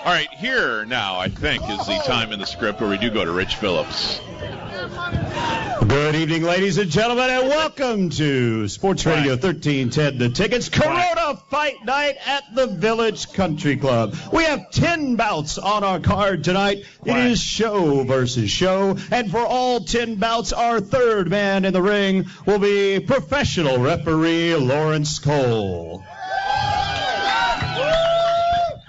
All right, here now, I think, is the time in the script where we do go to Rich Phillips. Good evening, ladies and gentlemen, and welcome to Sports Radio 1310 The Tickets Corona Fight Night at the Village Country Club. We have 10 bouts on our card tonight. It is show versus show, and for all 10 bouts, our third man in the ring will be professional referee Lawrence Cole.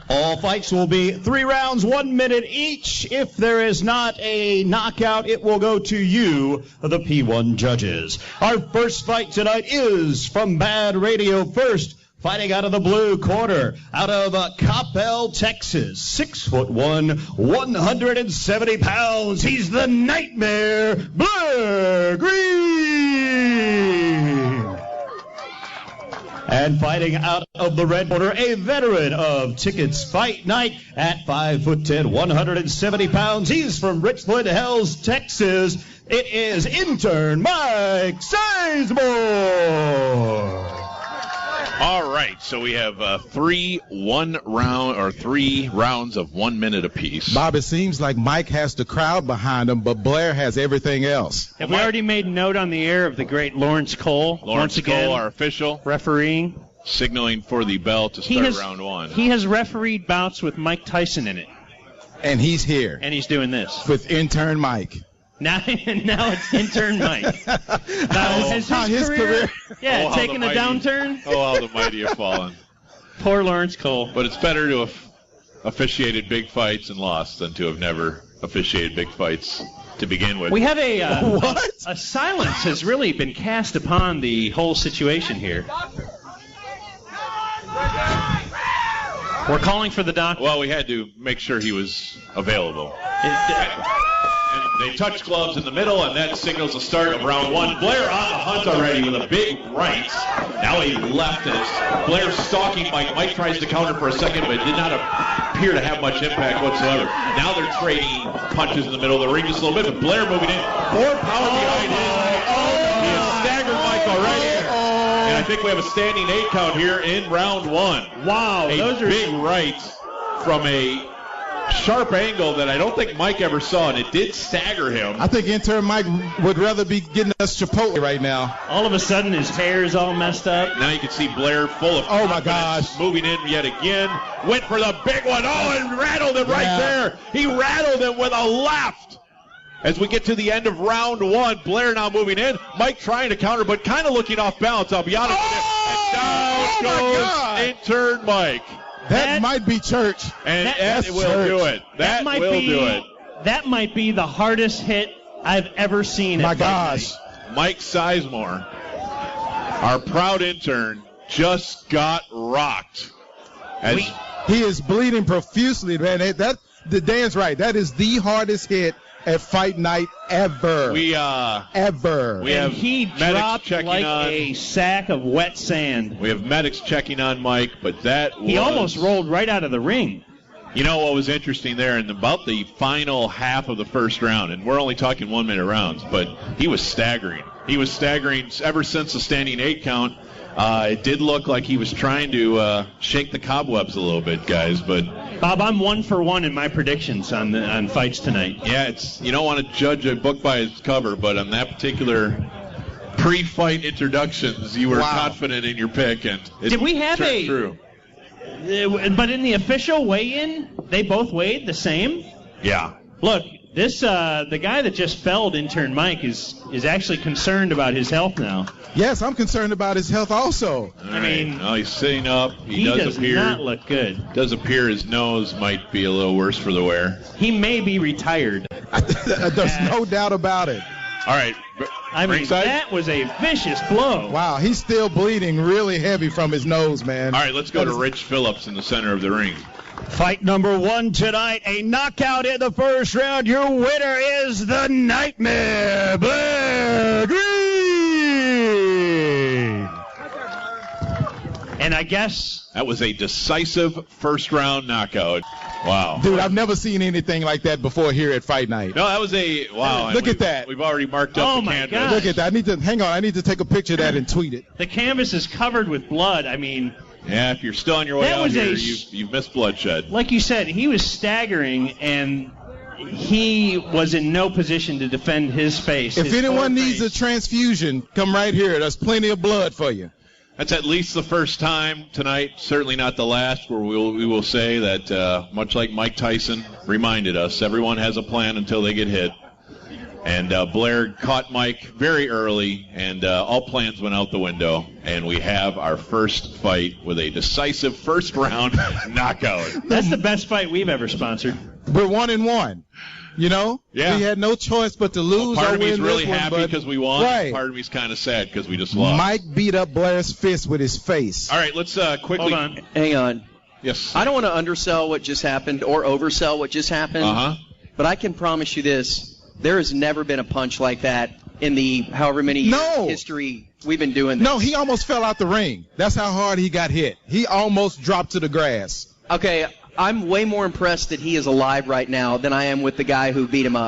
All fights will be 3 rounds, 1 minute each. If there is not a knockout, it will go to you, the P1 judges. Our first fight tonight is from Bad Radio First, fighting out of the blue corner, out of Coppell, Texas. 6'1", 170 pounds. He's the Nightmare, Blair Green. And fighting out of the red corner, a veteran of Tickets Fight Night at 5'10", 170 pounds. He's from Richland Hills, Texas. It is Intern Mike Sizemore. All right, so we have 3 rounds of 1 minute apiece. Bob, it seems like Mike has the crowd behind him, but Blair has everything else. Have we already made note on the air of the great Lawrence Cole? Lawrence Cole, our official. Refereeing. Signaling for the bell to start round 1. He has refereed bouts with Mike Tyson in it. And he's here. And he's doing this. With Intern Mike. Now it's Intern Mike. Now, has his career taken a downturn? Oh, how the mighty have fallen. Poor Lawrence Cole. But it's better to have officiated big fights and lost than to have never officiated big fights to begin with. We have a silence has really been cast upon the whole situation here. We're calling for the doctor. Well, we had to make sure he was available. And they touch gloves in the middle, and that signals the start of round 1. Blair on the hunt already with a big right. Now a left, and it's Blair stalking Mike. Mike tries to counter for a second, but it did not appear to have much impact whatsoever. Now they're trading punches in the middle of the ring just a little bit, but Blair moving in. More power behind him. He has staggered Mike already. And I think we have a standing 8 count here in round 1. Wow. Those are big rights from a sharp angle that I don't think Mike ever saw, and it did stagger him. I think Intern Mike would rather be getting us Chipotle right now. All of a sudden, his hair is all messed up. Now you can see Blair full of confidence, my gosh, moving in yet again. Went for the big one. Oh, and rattled him right there. He rattled him with a left. As we get to the end of round 1, Blair now moving in. Mike trying to counter, but kind of looking off balance. I'll be honest with you. And down goes Intern Mike. That might be church. And that will do it. That will do it. That might be the hardest hit I've ever seen. My gosh. Mike Sizemore, our proud intern, just got rocked. He is bleeding profusely, man. Dan's right. That is the hardest hit at Fight Night ever. Ever. He dropped like a sack of wet sand. We have medics checking on Mike, but he almost rolled right out of the ring. You know what was interesting there in about the final half of the first round, and we're only talking 1 minute rounds, but he was staggering. He was staggering ever since the standing 8 count. It did look like he was trying to shake the cobwebs a little bit, guys. But Bob, I'm 1 for 1 in my predictions on fights tonight. Yeah, you don't want to judge a book by its cover, but on that particular pre-fight introductions, you were confident in your pick, and did we have true. But in the official weigh-in, they both weighed the same. Yeah. Look, the guy that just felled Intern Mike is actually concerned about his health now. Yes, I'm concerned about his health also. I mean, he's sitting up. He does not look good. Does appear his nose might be a little worse for the wear. He may be retired. There's no doubt about it. All right. That was a vicious blow. Wow, he's still bleeding really heavy from his nose, man. All right, let's go to Rich Phillips in the center of the ring. Fight number 1 tonight, a knockout in the first round. Your winner is the Nightmare, Blair Green. And I guess that was a decisive first-round knockout. Wow. Dude, I've never seen anything like that before here at Fight Night. No, that was wow. Look at that. We've already marked up the canvas. Look at that. I need to take a picture of that and tweet it. The canvas is covered with blood. I mean, Yeah, if you're still on your way out here, you've missed bloodshed. Like you said, he was staggering, and he was in no position to defend his space. If anyone needs a transfusion, come right here. There's plenty of blood for you. That's at least the first time tonight, certainly not the last, where we will say that, much like Mike Tyson reminded us, everyone has a plan until they get hit. And Blair caught Mike very early, and all plans went out the window. And we have our first fight with a decisive first-round knockout. That's the best fight we've ever sponsored. We're 1-1. You know? Yeah. We had no choice but to lose. Part of me's me's really happy because we won. Right. Part of me's kind of sad because we just lost. Mike beat up Blair's fist with his face. All right, let's quickly. Hold on. Hang on. Yes. I don't want to undersell what just happened or oversell what just happened. But I can promise you this. There has never been a punch like that in the however many years history we've been doing this. No, he almost fell out the ring. That's how hard he got hit. He almost dropped to the grass. Okay, I'm way more impressed that he is alive right now than I am with the guy who beat him up.